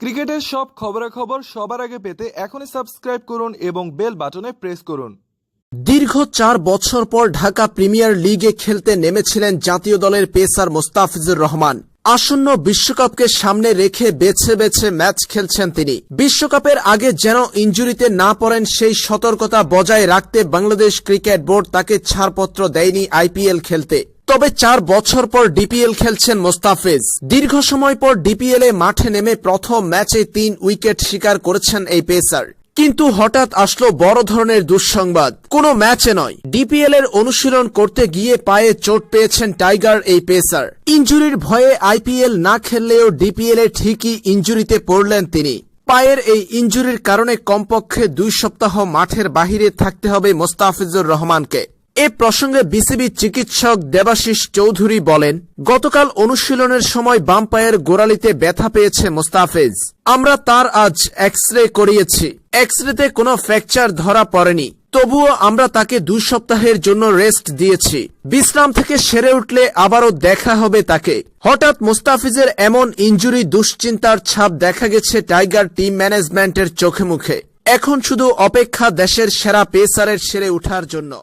ক্রিকেটের সব খবরাখবর সবার আগে পেতে এখনই সাবস্ক্রাইব করুন এবং বেল বাটনে প্রেস করুন। দীর্ঘ 4 বছর পর ঢাকা প্রিমিয়ার লিগে খেলতে নেমেছিলেন জাতীয় দলের পেসার মোস্তাফিজুর রহমান। আসন্ন বিশ্বকাপকে সামনে রেখে বেছে বেছে ম্যাচ খেলছেন তিনি। বিশ্বকাপের আগে যেন ইনজুরিতে না পড়েন সেই সতর্কতা বজায় রাখতে বাংলাদেশ ক্রিকেট বোর্ড তাকে ছাড়পত্র দেয়নি আইপিএল খেলতে। তবে 4 বছর পর ডিপিএল খেলছেন মোস্তাফিজ। দীর্ঘ সময় পর ডিপিএলে মাঠে নেমে প্রথম ম্যাচে 3 উইকেট শিকার করেছেন এই পেসার। কিন্তু হঠাৎ আসলো বড় ধরনের দুঃসংবাদ। কোনো ম্যাচে নয়, ডিপিএল এর অনুশীলন করতে গিয়ে পায়ে চোট পেয়েছেন টাইগার এই পেসার। ইনজুরির ভয়ে আইপিএল না খেললেও ডিপিএল এ ঠিকই ইনজুরিতে পড়লেন তিনি। পায়ের এই ইনজুরির কারণে কমপক্ষে 2 সপ্তাহ মাঠের বাহিরে থাকতে হবে মোস্তাফিজুর রহমানকে। এ প্রসঙ্গে বিসিবি চিকিৎসক দেবাশিস চৌধুরী বলেন, গতকাল অনুশীলনের সময় বাম পায়ের গোড়ালিতে ব্যথা পেয়েছে মোস্তাফিজ। আমরা তার আজ এক্স-রে করিয়েছি। এক্স-রেতে কোনো ফ্র্যাকচার ধরা পড়েনি। তবুও আমরা তাকে 2 সপ্তাহের জন্য রেস্ট দিয়েছি। বিশ্রাম থেকে সেরে উঠলে আবারও দেখা হবে তাকে। হঠাৎ মোস্তাফিজের এমন ইনজুরি দুশ্চিন্তার ছাপ দেখা গেছে টাইগার টিম ম্যানেজমেন্টের চোখে মুখে। এখন শুধু অপেক্ষা দেশের সেরা পেসারের সেরে ওঠার জন্য।